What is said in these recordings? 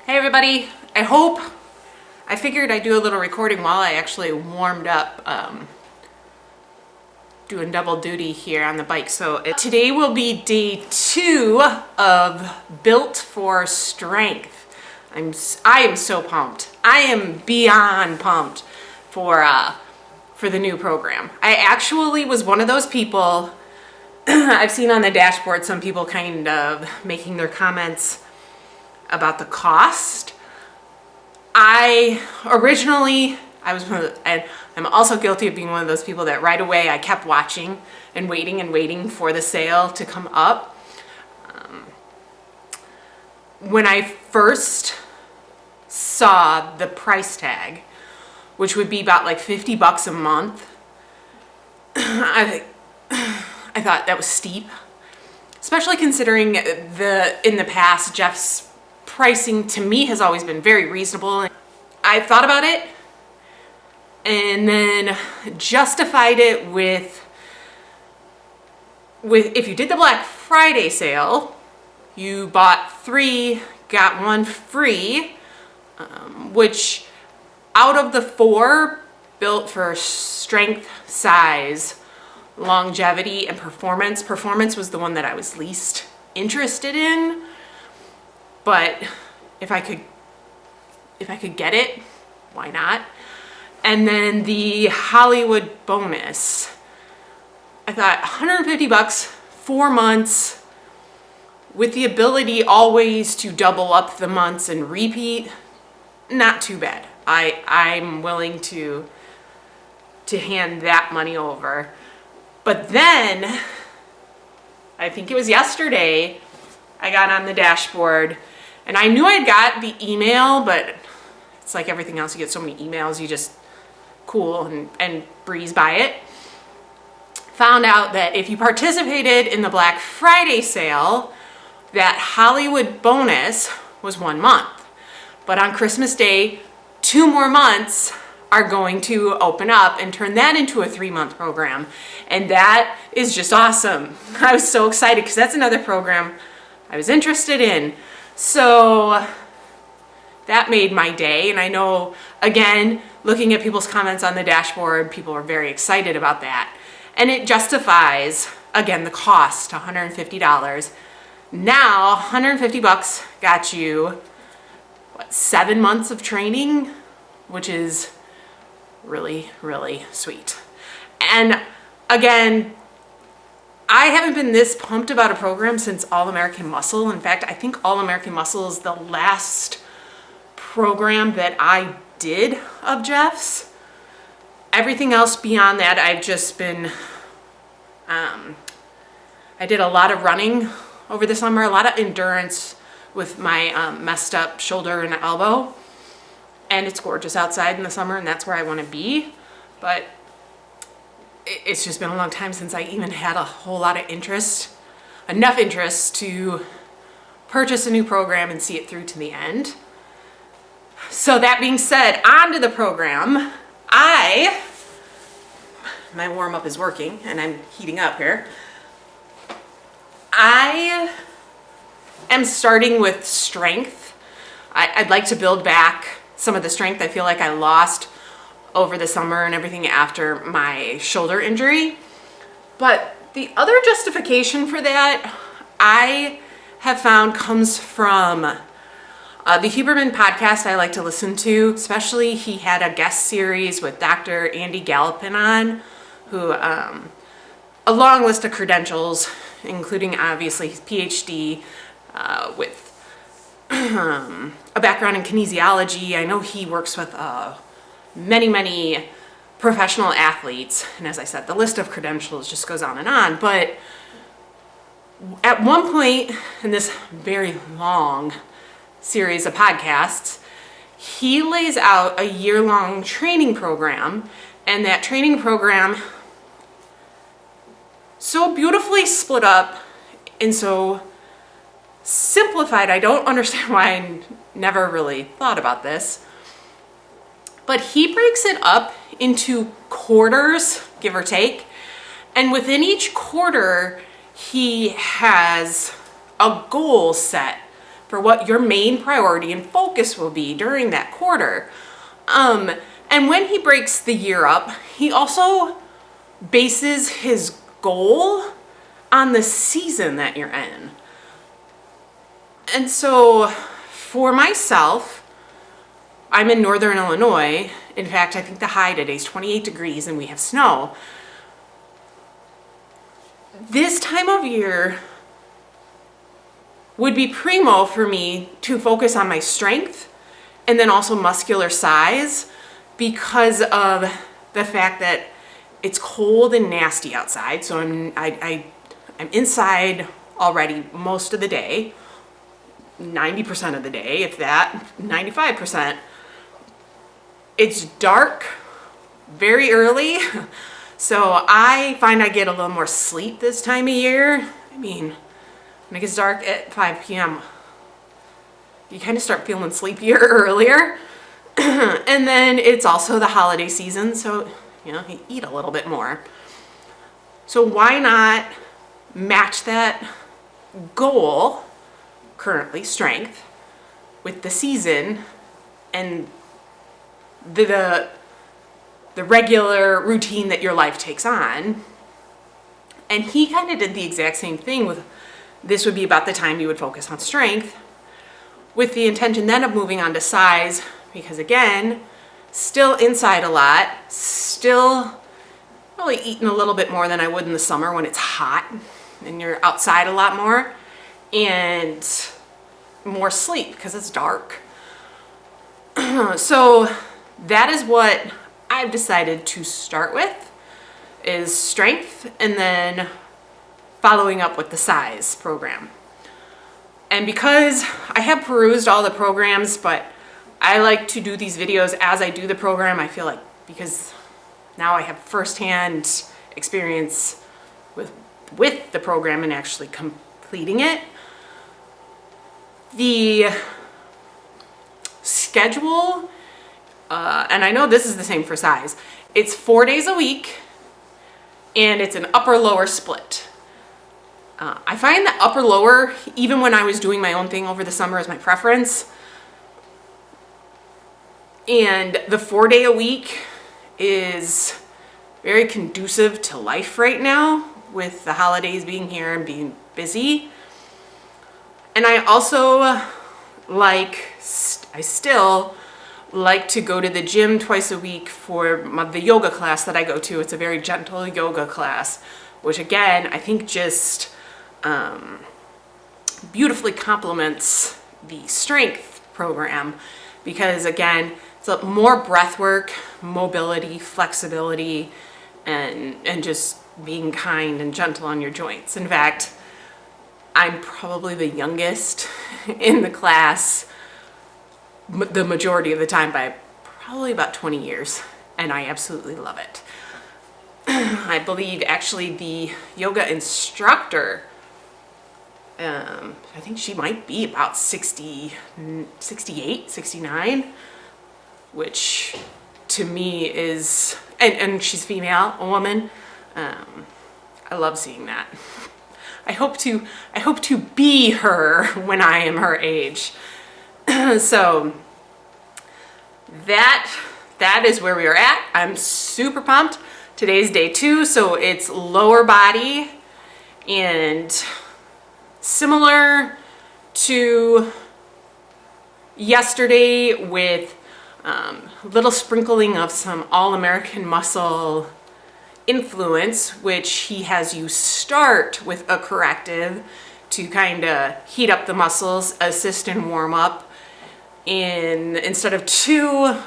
Hey everybody, I figured I'd do a little recording while I actually warmed up, doing double duty here on the bike. So today will be day 2 of Built for Strength. I am so pumped. I am beyond pumped for the new program. I actually was one of those people, I've seen on the dashboard some people kind of making their comments about the cost. I'm also guilty of being one of those people that right away I kept watching and waiting for the sale to come up. When I first saw the price tag, which would be about like $50 a month, I thought that was steep, especially considering in the past Jeff's pricing to me has always been very reasonable. I thought about it and then justified it with if you did the Black Friday sale, you bought 3, got 1 free, which out of the 4 Built for Strength, size, longevity, and performance was the one that I was least interested in. But if I could get it, why not? And then the Hollywood bonus, I thought $150, 4 months, with the ability always to double up the months and repeat, not too bad. I'm willing to hand that money over. But then, I think it was yesterday, I got on the dashboard and I knew I'd got the email, but it's like everything else. You get so many emails, you just cool and breeze by it. Found out that if you participated in the Black Friday sale, that Hollywood bonus was 1 month. But on Christmas Day, 2 more months are going to open up and turn that into a 3-month program. And that is just awesome. I was so excited because that's another program I was interested in. So that made my day. And I know, again, looking at people's comments on the dashboard, people are very excited about that. And it justifies, again, the cost, $150. Now, $150 got you, 7 months of training, which is really, really sweet. And again, I haven't been this pumped about a program since All-American Muscle. In fact, I think All-American Muscle is the last program that I did of Jeff's. Everything else beyond that, I've just been, I did a lot of running over the summer, a lot of endurance with my messed up shoulder and elbow. And it's gorgeous outside in the summer, and that's where I want to be. But it's just been a long time since I even had a whole lot of interest, enough interest to purchase a new program and see it through to the end. So that being said, on to the program. My warm-up is working, and I'm heating up here. I am starting with strength. I'd like to build back some of the strength I feel like I lost over the summer and everything after my shoulder injury. But the other justification for that I have found comes from the Huberman podcast I like to listen to. Especially he had a guest series with Dr. Andy Gallopin on, who a long list of credentials, including obviously his PhD with a background in kinesiology. I know he works with many professional athletes, and as I said, the list of credentials just goes on and on. But at one point in this very long series of podcasts, he lays out a year-long training program, and that training program so beautifully split up and so simplified. I don't understand why I never really thought about this. But he breaks it up into quarters, give or take. And within each quarter, he has a goal set for what your main priority and focus will be during that quarter. And when he breaks the year up, he also bases his goal on the season that you're in. And so for myself, I'm in Northern Illinois. In fact, I think the high today is 28 degrees and we have snow. This time of year would be primo for me to focus on my strength and then also muscular size because of the fact that it's cold and nasty outside. So I'm inside already most of the day, 90% of the day, if that, 95%. It's dark very early, so I find I get a little more sleep this time of year. I mean, when it gets dark at 5 p.m., you kind of start feeling sleepier earlier. And then it's also the holiday season, so you eat a little bit more. So why not match that goal, currently strength, with the season and the regular routine that your life takes on. And he kind of did the exact same thing with, this would be about the time you would focus on strength, with the intention then of moving on to size, because again, still inside a lot, still probably eating a little bit more than I would in the summer when it's hot and you're outside a lot more, and more sleep because it's dark. So that is what I've decided to start with, is strength, and then following up with the size program. And because I have perused all the programs, but I like to do these videos as I do the program, I feel like, because now I have firsthand experience with the program and actually completing it. The schedule, and I know this is the same for size, it's 4 days a week and it's an upper lower split. I find that upper lower, even when I was doing my own thing over the summer, is my preference. And the 4 day a week is very conducive to life right now, with the holidays being here and being busy. And I also I still like to go to the gym twice a week for the yoga class that I go to. It's a very gentle yoga class, which again, I think just beautifully complements the strength program, because again, it's more breath work, mobility, flexibility, and just being kind and gentle on your joints. In fact, I'm probably the youngest in the class the majority of the time by probably about 20 years, and I absolutely love it. I believe actually the yoga instructor, I think she might be about 60, 68, 69, which to me is, and she's female, a woman. I love seeing that. I hope to be her when I am her age. So that is where we are at. I'm super pumped. Today's day 2, so it's lower body, and similar to yesterday with a little sprinkling of some All-American Muscle influence, which he has you start with a corrective to kind of heat up the muscles, assist and warm up. Instead of 2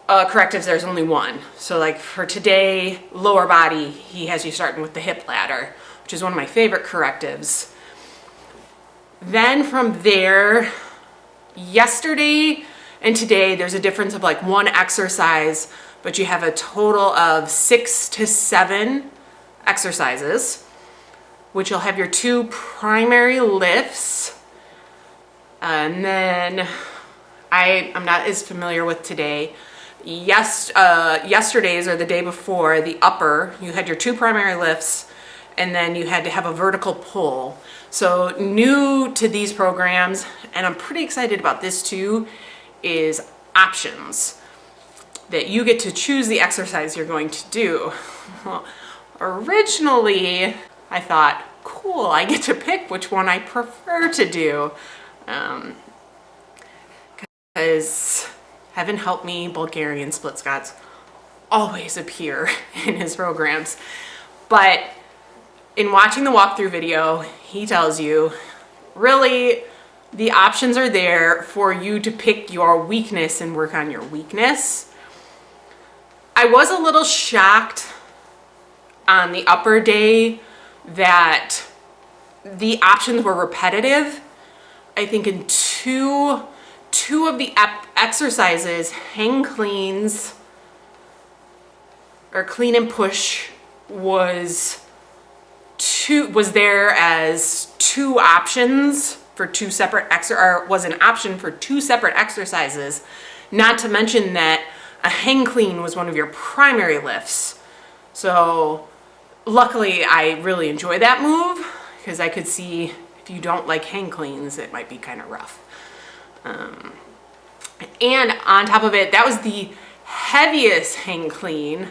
correctives, there's only 1. So like for today, lower body, he has you starting with the hip ladder, which is one of my favorite correctives. Then from there, yesterday and today, there's a difference of like 1 exercise, but you have a total of 6 to 7 exercises, which you'll have your 2 primary lifts. And then I'm not as familiar with today. Yesterday's or the day before, the upper, you had your 2 primary lifts, and then you had to have a vertical pull. So new to these programs, and I'm pretty excited about this too, is options. That you get to choose the exercise you're going to do. Well, originally, I thought, cool, I get to pick which one I prefer to do. Because heaven help me, Bulgarian split squats always appear in his programs. But in watching the walkthrough video, he tells you, really, the options are there for you to pick your weakness and work on your weakness. I was a little shocked on the upper day that the options were repetitive. I think in two of the exercises, hang cleans or clean and push was there as two options for two separate was an option for two separate exercises, not to mention that a hang clean was one of your primary lifts. So luckily I really enjoy that move, because I could see if you don't like hang cleans, it might be kind of rough. And on top of it, that was the heaviest hang clean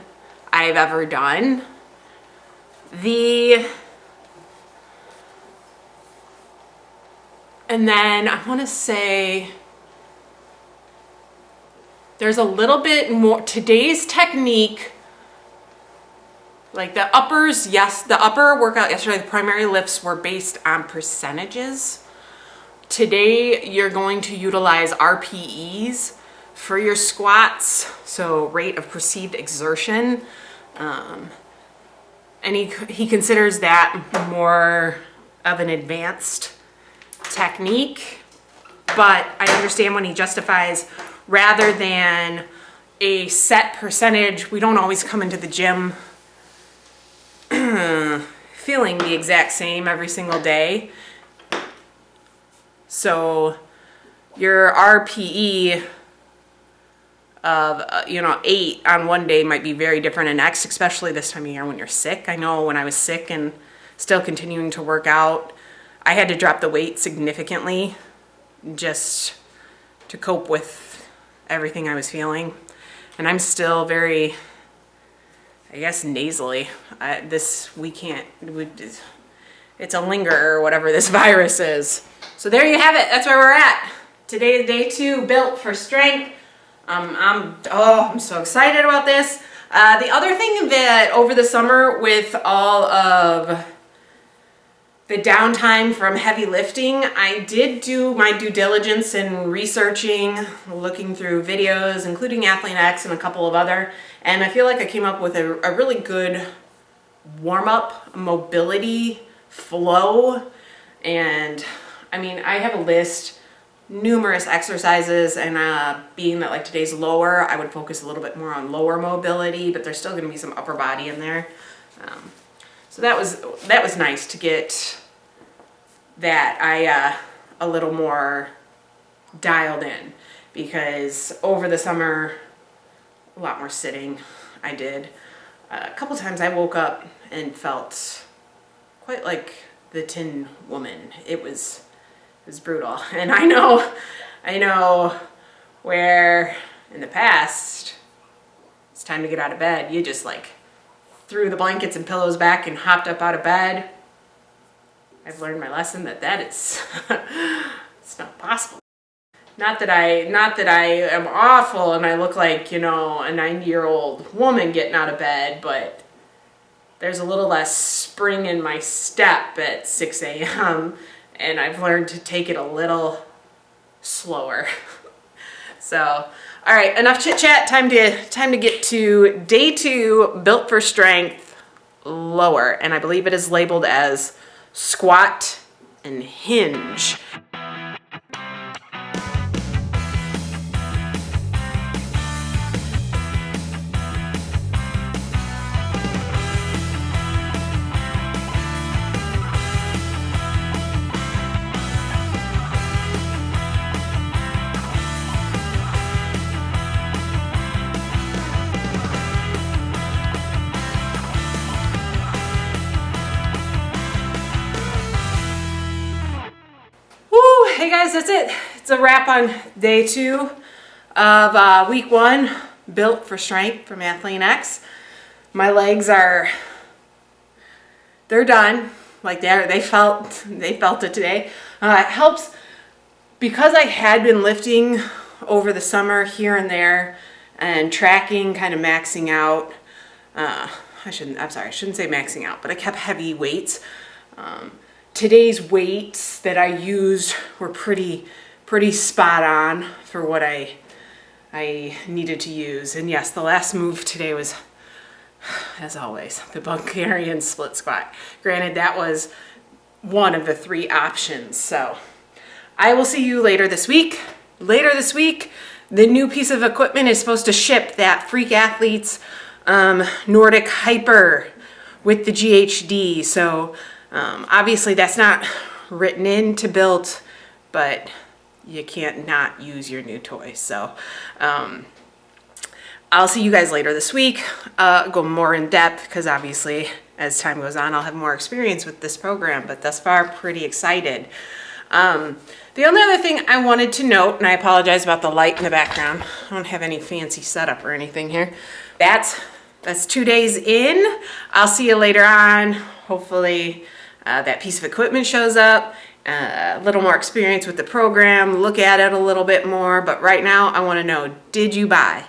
I've ever done. And then I want to say there's a little bit more. Today's technique, like the uppers, yes, the upper workout yesterday, the primary lifts were based on percentages. Today, you're going to utilize RPEs for your squats, so rate of perceived exertion. And he considers that more of an advanced technique, but I understand when he justifies, rather than a set percentage, we don't always come into the gym feeling the exact same every single day. So your RPE of 8 on one day might be very different in next, especially this time of year when you're sick. I know when I was sick and still continuing to work out, I had to drop the weight significantly just to cope with everything I was feeling. And I'm still very, I guess, nasally. It's a linger or whatever this virus is. So there you have it. That's where we're at. Today is day 2, built for strength. I'm so excited about this. The other thing that over the summer, with all of the downtime from heavy lifting, I did do my due diligence in researching, looking through videos, including Athlean-X and a couple of other, and I feel like I came up with a really good warm-up mobility flow. And I mean, I have a list, numerous exercises, and being that like today's lower, I would focus a little bit more on lower mobility, but there's still going to be some upper body in there. So that was nice to get that a little more dialed in, because over the summer, a lot more sitting I did. A couple times I woke up and felt quite like the Tin Woman. It was brutal. And I know where in the past it's time to get out of bed, you just like threw the blankets and pillows back and hopped up out of bed. I've learned my lesson that is it's not possible. Not that I am awful and I look like, a 90-year-old woman getting out of bed, but there's a little less spring in my step at 6 a.m. and I've learned to take it a little slower. So, all right, enough chit chat. Time to get to day 2, built for strength, lower, and I believe it is labeled as squat and hinge. hey guys, that's it. It's a wrap on day 2 of week 1, Built for Strength from Athlean-X. My legs they're done. Like they felt it today. It helps because I had been lifting over the summer here and there and tracking, kind of maxing out. I shouldn't say maxing out, but I kept heavy weights. Today's weights that I used were pretty spot on for what I needed to use. And yes, the last move today was, as always, the Bulgarian split squat. Granted, that was one of the 3 options. So I will see you later this week. Later this week, the new piece of equipment is supposed to ship, that Freak Athletes Nordic Hyper with the GHD. So obviously that's not written into Built, but you can't not use your new toy. So I'll see you guys later this week. Go more in depth because obviously as time goes on, I'll have more experience with this program, but thus far pretty excited. The only other thing I wanted to note, and I apologize about the light in the background. I don't have any fancy setup or anything here. That's 2 days in. I'll see you later on. Hopefully that piece of equipment shows up. A little more experience with the program. Look at it a little bit more. But right now I want to know, did you buy?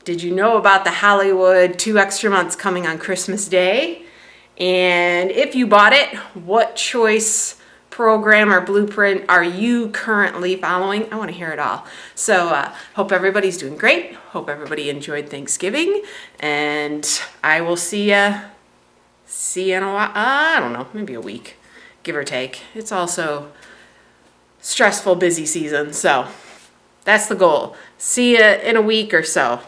Did you know about the Hollywood 2 extra months coming on Christmas Day? And if you bought it, what choice, program, or blueprint are you currently following? I want to hear it all. So hope everybody's doing great. Hope everybody enjoyed Thanksgiving. And I will see you in a while. I don't know, maybe a week, give or take. It's also stressful, busy season. So that's the goal. See you in a week or so.